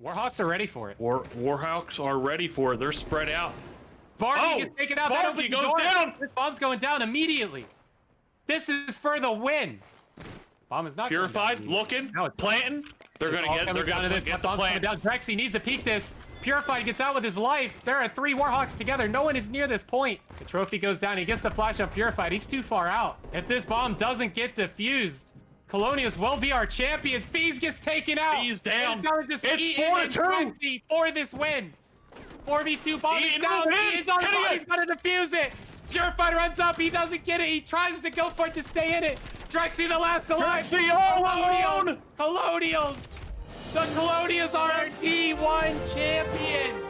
Warhawks are ready for it. Warhawks are ready for it. They're spread out. Sparky gets taken out. That Sparky opens the goes door. down. This bomb's going down immediately. This is for the win. Bomb is not Purified, going down looking, now it's planting. They're gonna get. They're down to gonna this. get the Bomb's coming plant. down. Drexy needs to peek this. Purified gets out with his life. There are 3 Warhawks together. No one is near this point. The trophy goes down. He gets the flash on Purified. He's too far out. If this bomb doesn't get defused, Colonials will be our champions. Fees gets taken out. Fees down. It's It's 4-2 for this win. 4v2 bomb is He down. moved in. He is on Get fire. it. He's gonna defuse it. Purified runs up. He doesn't get it. He tries to go for it to stay in it. Drexy the last alive. Drexy all alone. Colonials. The Colonials are our D1 champions.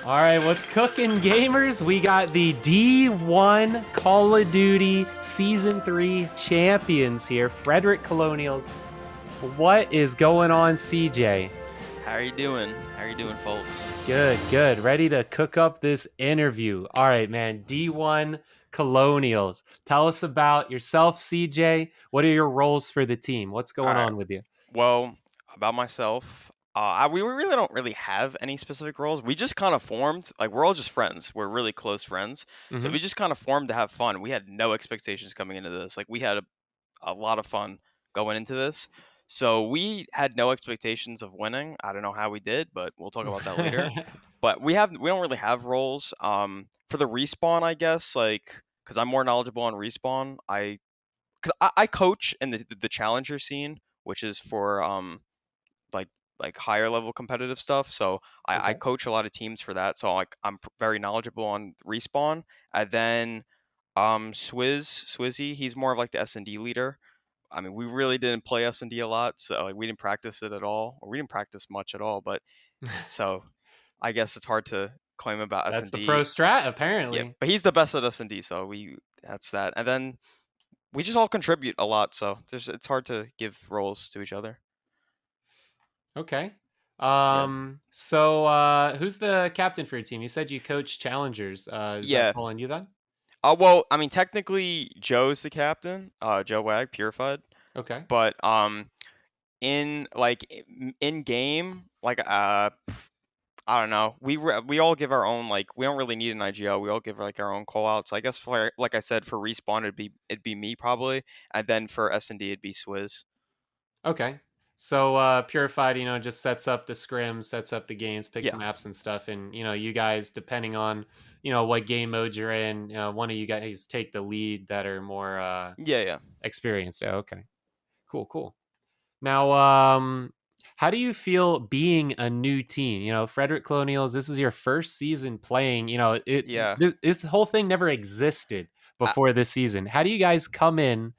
All right, what's cooking, gamers? We got the D1 Call of Duty Season 3 champions here, Frederick Colonials. What is going on, CJ? How are you doing? How are you doing, folks? Good, good. Ready to cook up this interview. All right, man. D1 Colonials. Tell us about yourself, CJ. What are your roles for the team? What's going on with you? Well, about myself, we really don't really have any specific roles. We just kind of formed, like we're all just friends. We're really close friends. So we just kind of formed to have fun. We had no expectations coming into this. Like we had a lot of fun going into this. So we had no expectations of winning. I don't know how we did, but we'll talk about that later. But we don't really have roles. For the respawn, I guess, like because I'm more knowledgeable on respawn. I coach in the challenger scene, which is for like higher level competitive stuff. So I coach a lot of teams for that. So like I'm very knowledgeable on respawn. And then Swizzy, he's more of like the S&D leader. I mean, we really didn't play S&D a lot, so like we didn't practice it at all, or we didn't practice much at all. But so I guess it's hard to claim about S&D. That's the pro strat, apparently. Yeah, but he's the best at S&D, so that's that. And then we just all contribute a lot, so it's hard to give roles to each other. Okay. So who's the captain for your team? You said you coach challengers. Is that calling you then? Well, I mean, technically, Joe's the captain. Joe Wag, Purified. Okay. But in game, like I don't know. We all give our own, like we don't really need an IGO. We all give like our own call outs. I guess for like I said, for respawn it'd be me probably, and then for S&D it'd be Swizz. Okay. So Purified, just sets up the scrim, sets up the games, picks Yeah. maps and stuff, and you guys, depending on what game mode you're in, one of you guys take the lead that are more experienced. Oh, okay. Cool. Now, how do you feel being a new team? Frederick Colonials, this is your first season playing. This whole thing never existed before this season. How do you guys come in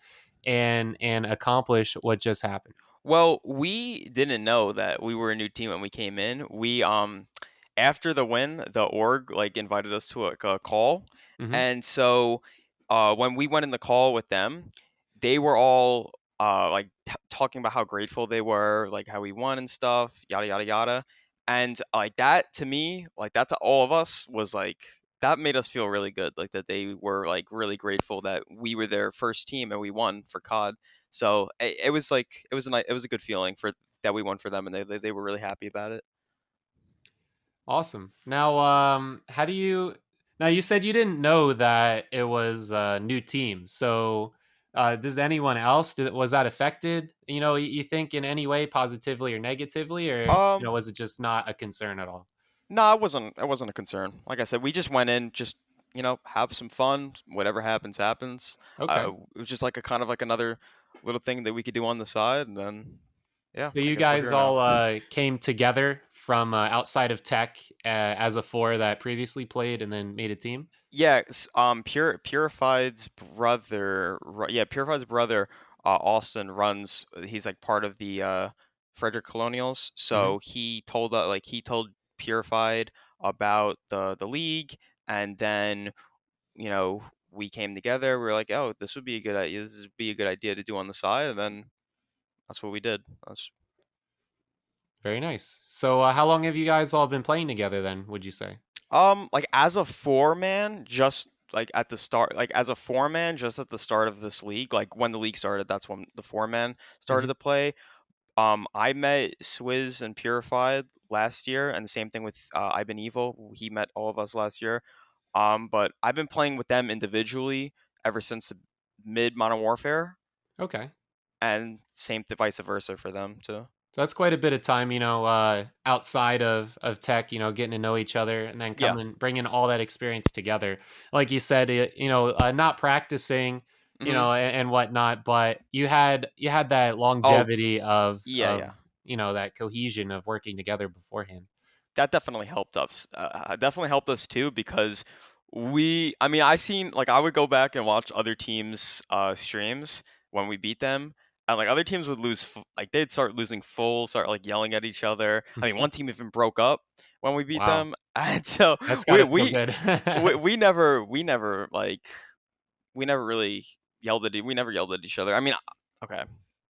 and accomplish what just happened? Well, we didn't know that we were a new team when we came in. We after the win, the org like invited us to a call, and so when we went in the call with them, they were all like talking about how grateful they were, like how we won and stuff, yada yada yada, and like that to me, like that to all of us was like that made us feel really good, like that they were like really grateful that we were their first team and we won for CoD. So it was like it was a good feeling for that we won for them, and they were really happy about it. Awesome. Now, how do you? Now you said you didn't know that it was a new team. So, does anyone else? Was that affected? You think in any way, positively or negatively, or was it just not a concern at all? No, it wasn't. It wasn't a concern. Like I said, we just went in, just have some fun. Whatever happens, happens. Okay. It was just like a kind of like another little thing that we could do on the side, and then So you guys all came together from outside of tech as a 4 that previously played and then made a team. Yeah. Purified's brother. Yeah, Purified's brother. Austin runs. He's like part of the Frederick Colonials. So he told Purified about the league, and then we came together. We were like, oh, this would be a good idea. This would be a good idea to do on the side, and then that's what we did. That's very nice. So how long have you guys all been playing together then, would you say? Like as a 4-man, just like at the start, like as a 4-man, just at the start of this league, like when the league started, that's when the 4-man started to play. I met Swizz and Purified last year, and the same thing with Ivan Evil. He met all of us last year. But I've been playing with them individually ever since mid Modern Warfare, Okay. and same vice versa for them too. So that's quite a bit of time, outside of tech, getting to know each other and then Yeah. bringing all that experience together. Like you said, not practicing, Hmm. and whatnot, but you had that Oh, longevity of yeah, yeah. that cohesion of working together beforehand. That definitely helped us. Definitely helped us too because I mean, I've seen like I would go back and watch other teams' streams when we beat them, and like other teams would lose, like they'd start losing full, start like yelling at each other. I mean, one team even broke up when we beat Wow, them, and so that's got we to feel we good. we never like we never really we never yelled at each other. I mean, okay,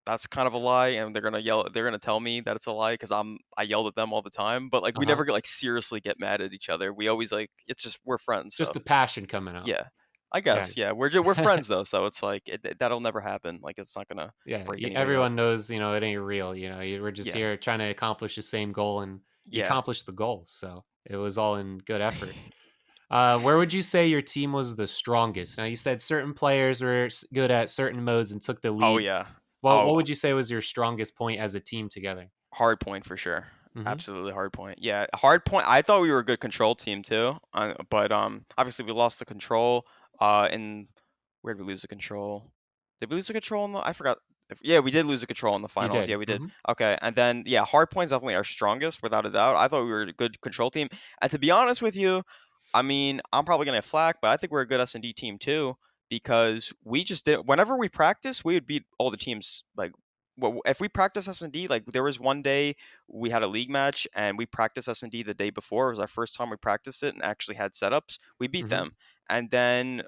that's kind of a lie, and they're gonna tell me that it's a lie because I yelled at them all the time. But like we Uh-huh. never like seriously get mad at each other. We always like it's just we're friends. Just So the passion coming out. yeah, I Yeah. guess we're friends though. So it's like that'll never happen. Like it's not gonna Yeah, break anybody up. everyone knows, it ain't real. You were just Yeah, here trying to accomplish the same goal, and you yeah. accomplished the goal. So it was all in good effort. Where would you say your team was the strongest? Now you said certain players were good at certain modes and took the Oh lead. yeah. What Oh, would you say was your strongest point as a team together? hard point for sure. Hmm. Absolutely hard point. Yeah, hard point. I thought we were a good control team too, but obviously we lost the control. In where did we lose the control? Did we lose the control in the? I forgot. Yeah, we did lose the control in the You finals. Yeah, did. we did. Hmm. Okay, and then yeah, hard point's definitely our strongest without a doubt. I thought we were a good control team, and to be honest with you, I mean I'm probably gonna get flack, but I think we're a good S&D team too because we just did. Whenever we practice, we would beat all the teams like. Well, if we practice S&D, like there was one day we had a league match and we practiced S&D the day before. It was our first time we practiced it and actually had setups. We beat Hmm. them. And then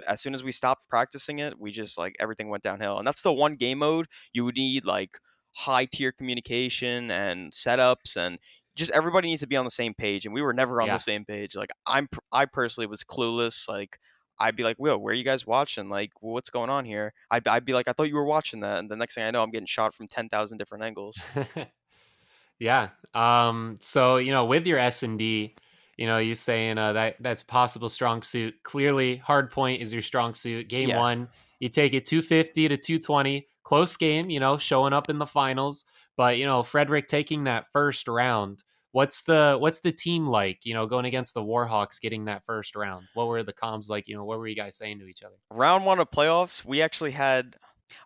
as soon as we stopped practicing it, we just like everything went downhill. And that's the one game mode you would need like high tier communication and setups and just everybody needs to be on the same page and we were never on the Yeah. same page. Like I personally was clueless. Like I'd be like, "Will, where are you guys watching? Like, what's going on here?" I'd be like, "I thought you were watching that," and the next thing I know, I'm getting shot from 10,000 different angles. Yeah. So with your S&D, you saying that's possible strong suit. Clearly, hard point is your strong suit. Game Yeah. one, you take it 250 to 220, close game. Showing up in the finals. But Frederick taking that first round. What's the team like? Going against the Warhawks, getting that first round. What were the comms like? What were you guys saying to each other? Round one of playoffs, we actually had.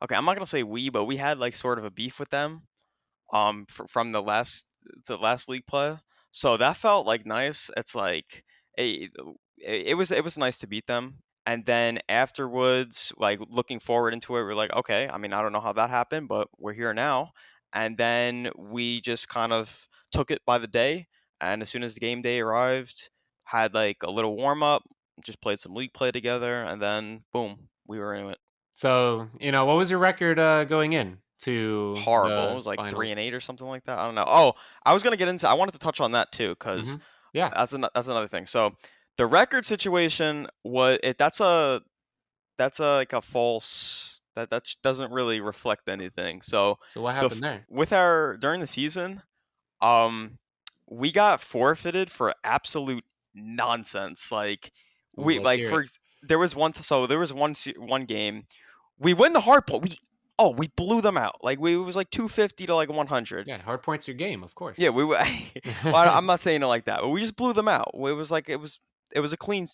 Okay, I'm not gonna say we, but we had like sort of a beef with them. From the last league play, so that felt like nice. It's like a it was nice to beat them, and then afterwards, like looking forward into it, we're like, okay. I mean, I don't know how that happened, but we're here now, and then we just kind of took it by the day. And as soon as the game day arrived, had like a little warm up, just played some league play together, and then boom, we were in it. So what was your record going in to Horrible. It the was like three finals? and eight or something like that. I don't know. Oh, I was gonna get into. I wanted to touch on that too Hmm. because Yeah. that's another thing. So the record situation was it. That's a like a false. That doesn't really reflect anything. So So what happened there? with our during the season, um, we got forfeited for absolute nonsense. Like Ooh, we let's like hear it. there was one game we win the hard point. We blew them out. Like it was like 250 to like 100. Yeah, hard points your game, of Yeah, course. we were. Well, I'm not saying it like that, but we just blew them out. It was like it was a clean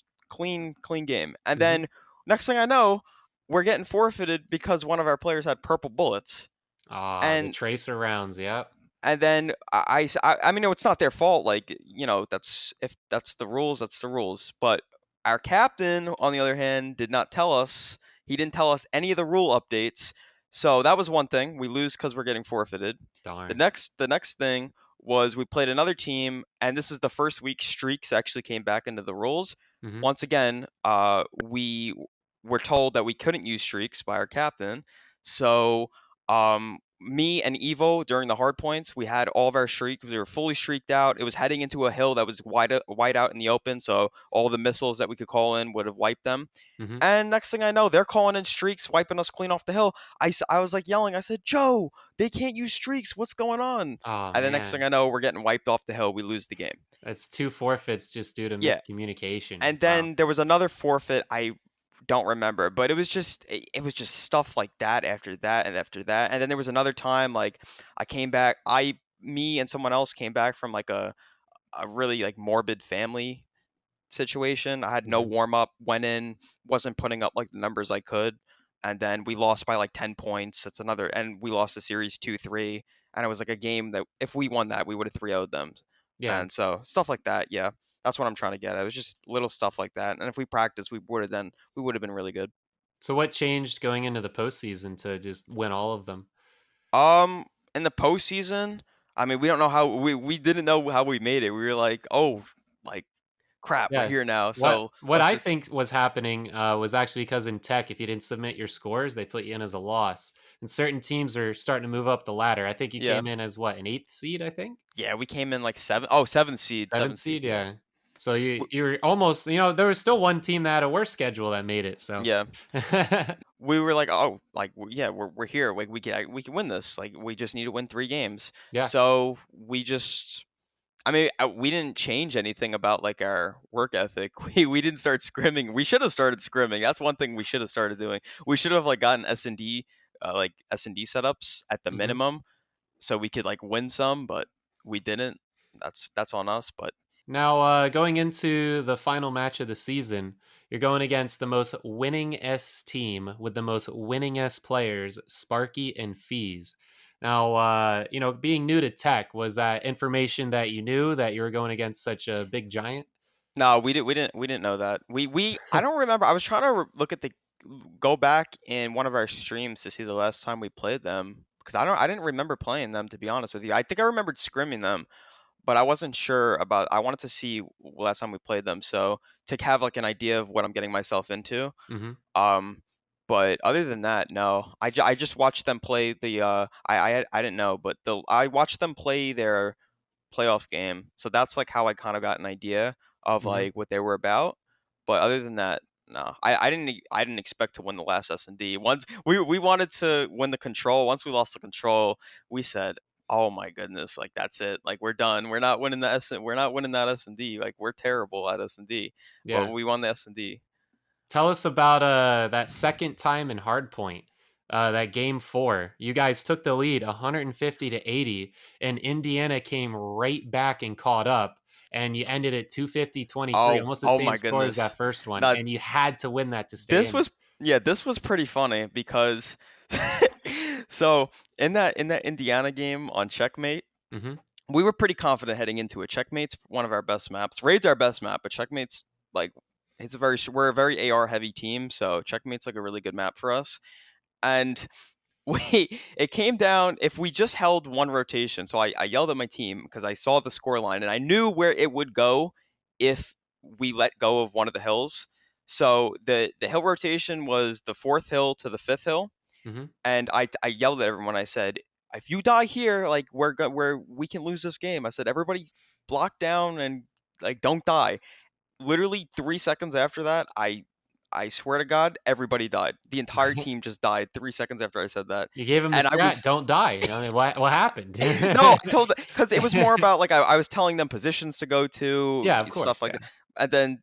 game. And Hmm. then next thing I know, we're getting forfeited because one of our players had purple bullets. Ah, the And tracer rounds. Yep. then I mean, no, it's not their fault. Like that's if that's the rules, that's the rules. But our captain, on the other hand, did not tell us. He didn't tell us any of the rule updates. So that was one thing. We lose because we're getting forfeited. Darn. The next thing was we played another team, and this is the first week streaks actually came back into the rules. Hmm. Once again, we were told that we couldn't use streaks by our captain. So me and Evo during the hard points, we had all of our streaks. We were fully streaked out. It was heading into a hill that was wide out in the open, so all the missiles that we could call in would have wiped them. Mm-hmm. And next thing I know, they're calling in streaks, wiping us clean off the hill. I was like yelling. I said, Joe, they can't use streaks. What's going on? Oh And the next thing man, I know, we're getting wiped off the hill. We lose the game. that's 2 forfeits just due to Yeah. miscommunication. And Wow. then there was another forfeit. I don't remember, but it was just stuff like that after that and after that. And then there was another time like I came back. Me and someone else came back from like a really like morbid family situation. I had no Mm-hmm. warm up, went in, wasn't putting up like the numbers I could, and then we lost by like 10 points. That's another, and we lost the series 2-3. And it was like a game that if we won that, we would have 3-0'd them. Yeah. And so stuff like that, yeah, that's what I'm trying to get at. It was just little stuff like that. And if we practiced, we would have been really good. So what changed going into the postseason to just win all of them? In the postseason, I mean, we don't know how we didn't know how we made it. We were like, oh, like crap, we're Yeah. here now. What So what let's I just think was happening was actually because in tech, if you didn't submit your scores, they put you in as a loss. And certain teams are starting to move up the ladder. I think you yeah. came in as what, an eighth seed, I think? Yeah, we came in like seventh seed, Seventh seventh seed. seed, Yeah, yeah. So you were almost, there was still one team that had a worse schedule that made it. So yeah. We were like, oh, like yeah, we're here. Like we can win this. Like we just need to win 3 games. yeah. So I mean, we didn't change anything about like our work ethic. We didn't start scrimming. We should have started scrimming. That's one thing we should have started doing. We should have like gotten S&D, like S&D setups at the Hmm. minimum, so we could like win some. But we didn't. That's on us. But Now, going into the final match of the season, you're going against the most winningest team with the most winningest players, Sparky and Fees. Now, being new to tech, was that information that you knew that you were going against such a big giant? no, we didn't know that. I don't remember. I was trying to look at the go back in one of our streams to see the last time we played them because I didn't remember playing them, to be honest with you. I think I remembered scrimming them, but I wasn't sure about. I wanted to see last time we played them, so to have like an idea of what I'm getting myself into. Hmm. Um, but other than that, no. I just watched them play the. I didn't know, but I watched them play their playoff game. So that's like how I kind of got an idea of Hmm. like what they were about. But other than that, no, I didn't expect to win the last S&D. Once we wanted to win the control. Once we lost the control, we said, "Oh my goodness, like that's it. Like we're done. We're not winning the S. We're not winning that S&D. Like we're terrible at S&D." But Yeah. we won the S&D. Tell us about that second time in Hardpoint, that game 4. You guys took the lead 150-80, and Indiana came right back and caught up, and you ended at 250-23, Oh, almost the oh same my score as that goodness. first one, Now and you had to win that to stay this in. was this was pretty funny because so in that Indiana game on Checkmate, Hmm. we were pretty confident heading into it. Checkmate's one of our best maps. Raid's our best map, but Checkmate's like we're a very AR heavy team, so Checkmate's like a really good map for us. And it came down if we just held one rotation. So I yelled at my team because I saw the score line and I knew where it would go if we let go of one of the hills. So the hill rotation was the fourth hill to the fifth hill, Hmm. and I yelled at everyone. I said, "If you die here, like we can lose this game." I said, "Everybody block down and like don't die." Literally 3 seconds after that, I swear to God, everybody died. The entire team just died 3 seconds after I said that, You gave him the and I strat, was don't die. I mean, what happened? no, I told because it was more about like I was telling them positions to go to, Yeah, of stuff course, like yeah. that, and then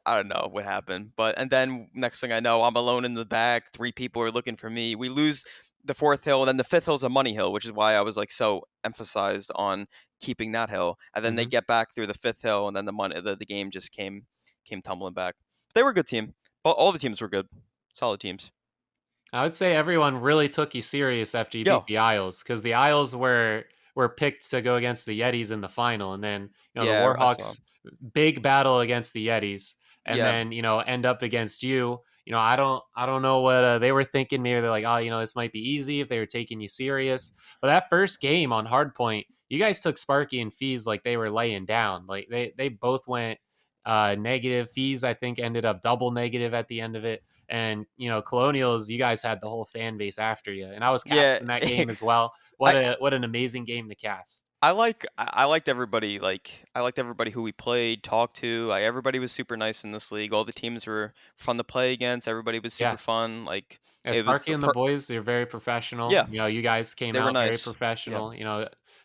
I don't know what happened, but and then next thing I know, I'm alone in the back. 3 people are looking for me. We lose the fourth hill, and then the fifth hill is a money hill, which is why I was like so emphasized on keeping that hill. And then they Mhm. get back through the fifth hill, and then the game just came tumbling back. They were a good team, but all the teams were good, solid teams. I would say everyone really took you serious after you beat Yo, the Isles, because the Isles were picked to go against the Yetis in the final, and then the yeah, I saw. Warhawks big battle against the Yetis, and Yeah, then end up against you. I don't know what they were thinking. Maybe they're like, oh, this might be easy if they were taking you serious. But that first game on Hardpoint, you guys took Sparky and Fees like they were laying down. Like they both went negative. Fees I think ended up double negative at the end of it. and Colonials, you guys had the whole fan base after you, and I was Yeah. casting that game as well. I What an amazing game to cast. I liked everybody. Like I liked everybody who we played, talked to. Like everybody was super nice in this league. All the teams were fun to play against. Everybody was super Yeah. fun. Like Yeah, it was Sparky the and the boys, they're very professional. yeah, You guys came they were out very nice. Yeah. professional.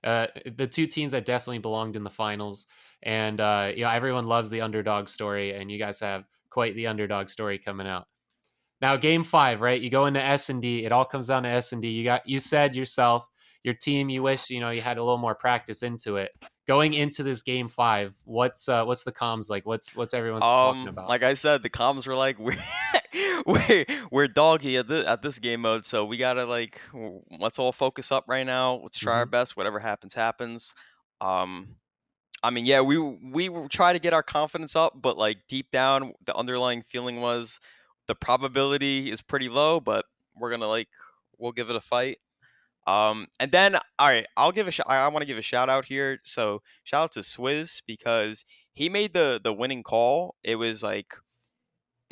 The two teams that definitely belonged in the finals, and everyone loves the underdog story, and you guys have quite the underdog story coming out. Now, game 5, right? You go into S&D. It all comes down to S&D. You said yourself, your team. You wish you had a little more practice into it. Going into this game 5, what's the comms like? What's everyone's talking about? Like I said, the comms were like we're doggy at this game mode, so we gotta like let's all focus up right now. Let's try our Hmm. best. Whatever happens, happens. Um, I mean, yeah, we will try to get our confidence up, but like deep down, the underlying feeling was the probability is pretty low, but we're gonna like we'll give it a fight. And then all right, I want to give a shout out here. So shout out to Swizz because he made the winning call. It was like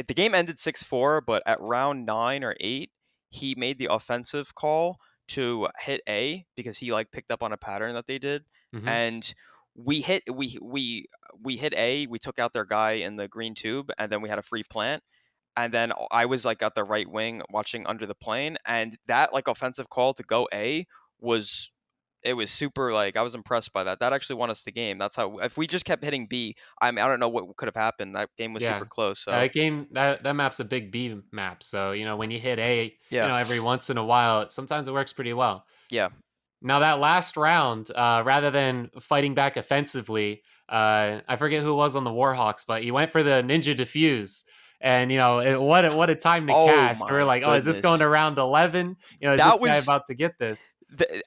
the game ended 6-4, but at round 9 or 8, he made the offensive call to hit A because he like picked up on a pattern that they did, Hmm. and we hit A. We took out their guy in the green tube, and then we had a free plant. And then I was like at the right wing watching under the plane, and that like offensive call to go A was it was super like I was impressed by that. That actually won us the game. That's how if we just kept hitting B, I mean I don't know what could have happened. That game was Yeah. super close. So That game that map's a big B map. So, when you hit A, yeah, every once in a while, sometimes it works pretty well. yeah. Now that last round, rather than fighting back offensively, I forget who it was on the Warhawks, but he went for the Ninja Diffuse. And what a time to Oh cast. We're my like, oh, is this going goodness, to round 11? Is this that guy was about to get this?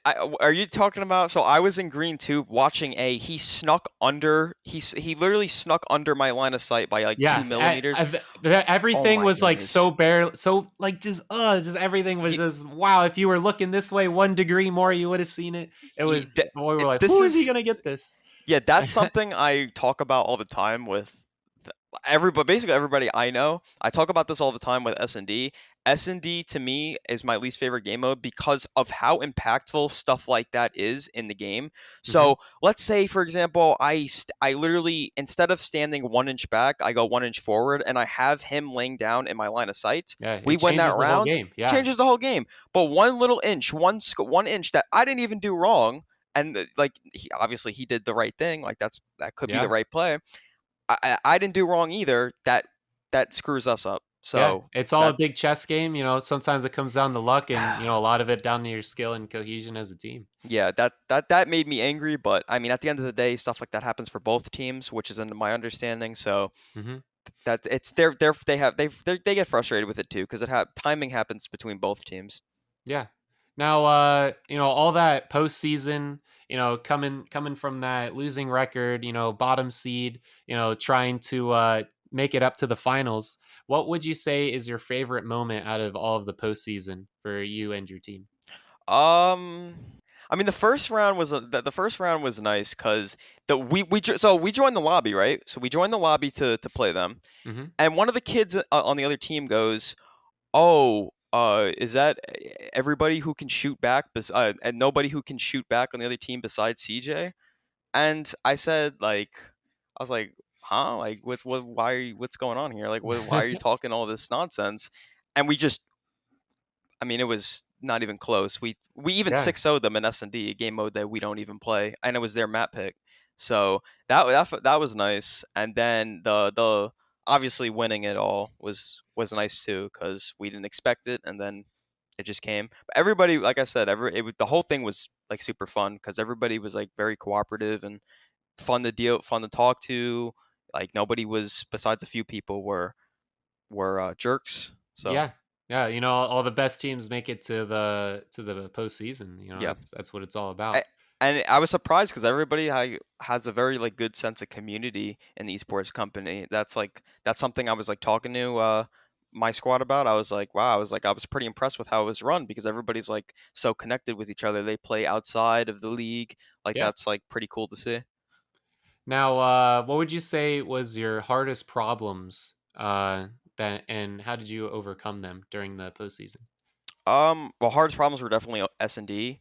are you talking about? So I was in green tube watching A. He snuck under. He literally snuck under my line of sight by like two Yeah, millimeters. Oh everything my was like so goodness. bare, so like just everything was just wow. If you were looking this way 1 degree more, you would have seen it. It was we were like, This who is he is gonna get this? yeah. That's something I talk about all the time with everybody, basically everybody I know. I talk about this all the time with S&D. S&D to me is my least favorite game mode because of how impactful stuff like that is in the game. Hmm. So let's say, for example, I literally instead of standing 1 inch back, I go 1 inch forward, and I have him laying down in my line of sight. Yeah, We it win that changes the whole round, game. Yeah, changes the whole game. But one little inch, 1 inch that I didn't even do wrong. And like obviously he did the right thing. Like that could be the yeah. right play. I didn't do wrong either. That screws us up. Yeah, So it's all a that big chess game. Sometimes it comes down to luck, and a lot of it down to your skill and cohesion as a team. yeah, that made me angry. But I mean, at the end of the day, stuff like that happens for both teams, which is in my understanding. So Hmm. that it's they get frustrated with it too because timing happens between both teams. Yeah. Now, all that postseason, coming from that losing record, bottom seed, trying to make it up to the finals. What would you say is your favorite moment out of all of the postseason for you and your team? Um, I mean, the first round was nice because so we joined the lobby, right? So we joined the lobby to play them, Hmm. and one of the kids on the other team goes, "Oh, is that everybody who can shoot back, and nobody who can shoot back on the other team besides CJ?" And I said, like, I was like, "Huh? Like, what's going on here? Like, why are you talking all this nonsense?" And we just I mean, it was not even close. We even Yeah. 6-0'd them in S&D, a game mode that we don't even play, and it was their map pick. So that was nice. And then the obviously winning it all was nice too because we didn't expect it, and then it just came. But everybody, like I said, the whole thing was like super fun because everybody was like very cooperative and fun to talk to. Like nobody was besides a few people were jerks. So Yeah. Yeah. All the best teams make it to the postseason. yeah. That's what it's all I, about. and I was surprised because everybody has a very like good sense of community in the esports company. That's something I was like talking to my squad about. I was like, wow, I was pretty impressed with how it was run because everybody's like so connected with each other. They play outside of the league. Like Yeah. that's like pretty cool to see. Now, what would you say was your hardest problems that, and how did you overcome them during the postseason? Well, hardest problems were definitely S&D.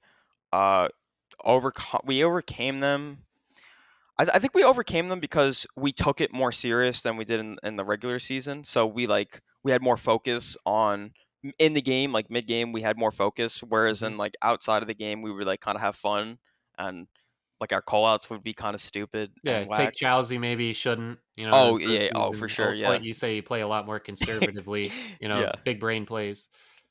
Uh, we overcame them. I think we overcame them because we took it more serious than we did in the regular season. So we had more focus on in the game, like mid game, we had more focus. Whereas Hmm. in like outside of the game, we would like kind of have fun, and like our call outs would be kind of stupid Yeah, and take wax. chows you maybe shouldn't, in Oh the yeah, oh for postseason. sure, Oh, yeah, like you say, you play a lot more conservatively, yeah, big brain plays.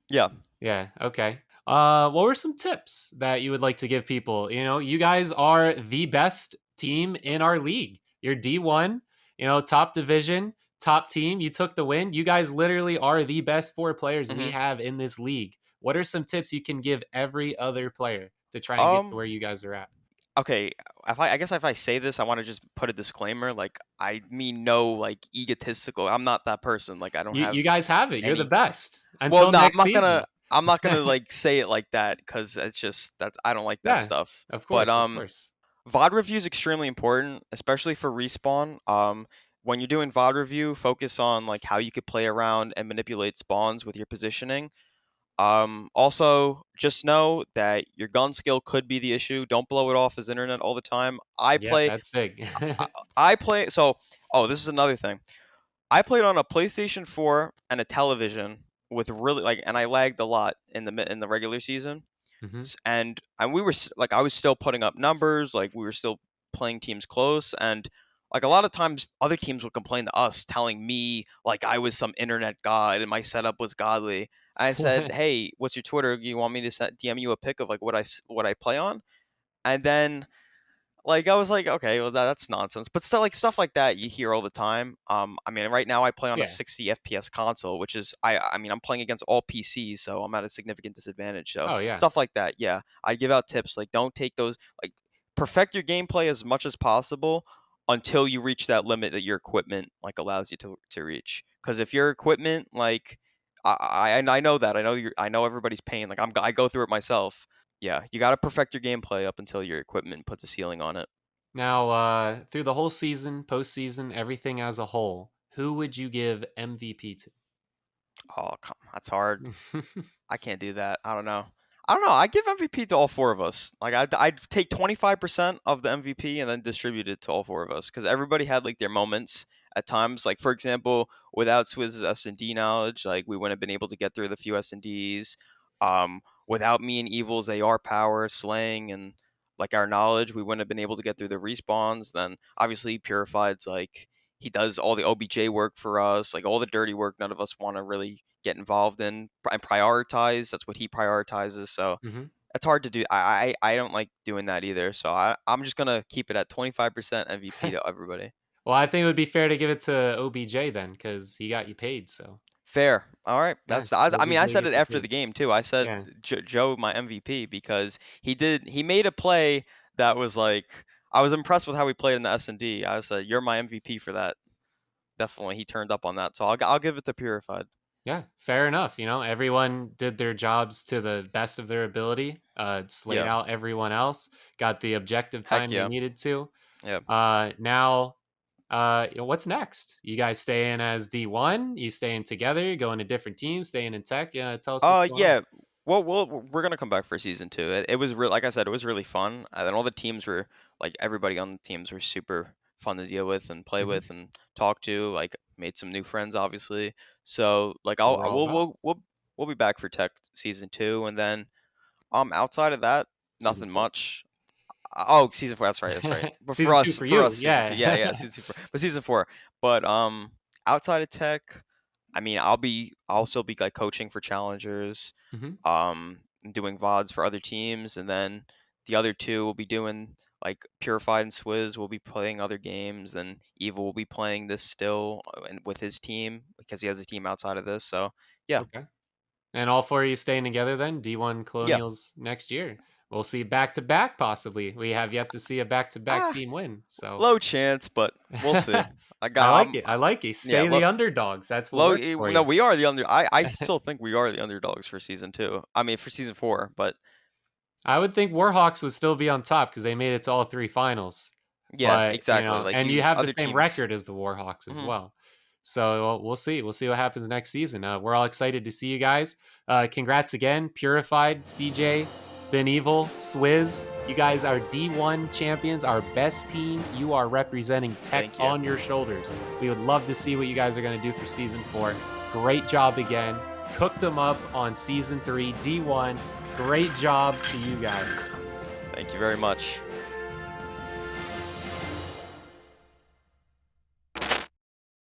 yeah. Yeah, okay. What were some tips that you would like to give people? You guys are the best team in our league. You're D1, top division, top team. You took the win. You guys literally are the best 4 players we hmm have in this league. What are some tips you can give every other player to try and get to Um, where you guys are at? okay, I guess if I say this, I want to just put a disclaimer. Like, I mean, no, like egotistical. I'm not that person. Like, I don't You have guys have it. You're the any. best Well, until no, next season. I'm not gonna like say it like that because it's just that I don't like that Yeah, stuff. of But course, of course. VOD review is extremely important, especially for respawn. When you're doing VOD review, focus on like how you could play around and manipulate spawns with your positioning. Also, just know that your gun skill could be the issue. Don't blow it off as internet all the time. Yeah, that's big. I play. So, oh, this is another thing. I played on a PlayStation 4 and a television with really like, and I lagged a lot in the regular season. Hmm. And we were like, I was still putting up numbers, like we were still playing teams close, and like a lot of times other teams would complain to us, telling me like I was some internet god and my setup was godly. I said, hey, what's your Twitter? You want me to DM you a pic of like what I play on? And then like I was like, okay, well that's nonsense. But still, like stuff like that you hear all the time. I mean, right now I play on a Yeah. 60 FPS console, which is I mean I'm playing against all PCs, so I'm at a significant disadvantage. So Oh yeah. stuff like that, yeah. I give out tips like don't take those like perfect your gameplay as much as possible until you reach that limit that your equipment like allows you to reach. Because if your equipment like I know that I know everybody's pain. Like I go through it myself. Yeah, you got to perfect your gameplay up until your equipment puts a ceiling on it. Now, through the whole season, postseason, everything as a whole, who would you give MVP Oh, that's hard. to? I can't do that. I don't know. I don't know. I give MVP to all four of us. Like I'd take 25% of the MVP and then distribute it to all four of us because everybody had like their moments at times. Like for example, without Swizz's S&D knowledge, like we wouldn't have been able to get through the few S&Ds. Without me and Evil's AR power, slaying, and like our knowledge, we wouldn't have been able to get through the respawns. Then obviously Purified's like he does all the OBJ work for us, like all the dirty work none of us want to really get involved in and prioritize. That's what he prioritizes. So Hmm. it's hard to do. I don't like doing that either. So I'm just gonna keep it at 25% MVP to everybody. Well, I think it would be fair to give it to OBJ then, because he got you paid. So Fair. All right. yeah, I mean, I OBJ said it gets you after paid. the game too. I said Yeah, Joe my MVP because he made a play that was like I was impressed with how he played in the S&D. I said you're my MVP for that. Definitely, he turned up on that. So I'll give it to Purified. yeah, fair enough. Everyone did their jobs to the best of their ability. Slayed Yeah. out everyone else, got the objective Heck time they yeah. needed to. Yeah. Now, what's next? You guys staying as D1? You staying together? Going to different teams? Staying in tech? Tell us what's going on. Yeah. Well, we're gonna come back for season two. It was real, like I said, it was really fun, and all the teams were like everybody on the teams were super fun to deal with and play Hmm. with and talk to. Like made some new friends, obviously. So like That's what we're all about. we'll be back for tech season two, and then outside of that, Season nothing 4. much. Oh, season four. That's right. That's right. But Season 2 for for you. us, season two. Yeah, yeah, Yeah. season four. But season four. But outside of tech, I mean, I'll still be like coaching for challengers, Hmm. and doing VODs for other teams, and then the other two will be doing like Purified and Swizz will be playing other games. Then Evil will be playing this still and with his team because he has a team outside of this. So yeah, Okay. And all 4 of you staying together then? D1 yeah. Colonials next year. We'll see back to back possibly. We have yet to see a back to back Ah, team win. So low chance, but we'll see. I I got like it. I like it. yeah, Stay the underdogs. That's what works for No, you. we are the under. I still think we are the underdogs for season two. I mean, for season four, but I would think Warhawks would still be on top because they made it to all 3 finals. yeah, But, exactly. Like and you have the other same teams. record as the Warhawks as Mhm. well. So we'll see. We'll see what happens next season. We're all excited to see you guys. Congrats again, Purified, CJ, Ben Evil, Swizz. You guys are D1 champions, our best team. You are representing Tech on your shoulders. We would love to see what you guys are going to do for Season 4. Great job again. Cooked them up on Season 3, D1. Great job to you guys. Thank you very much.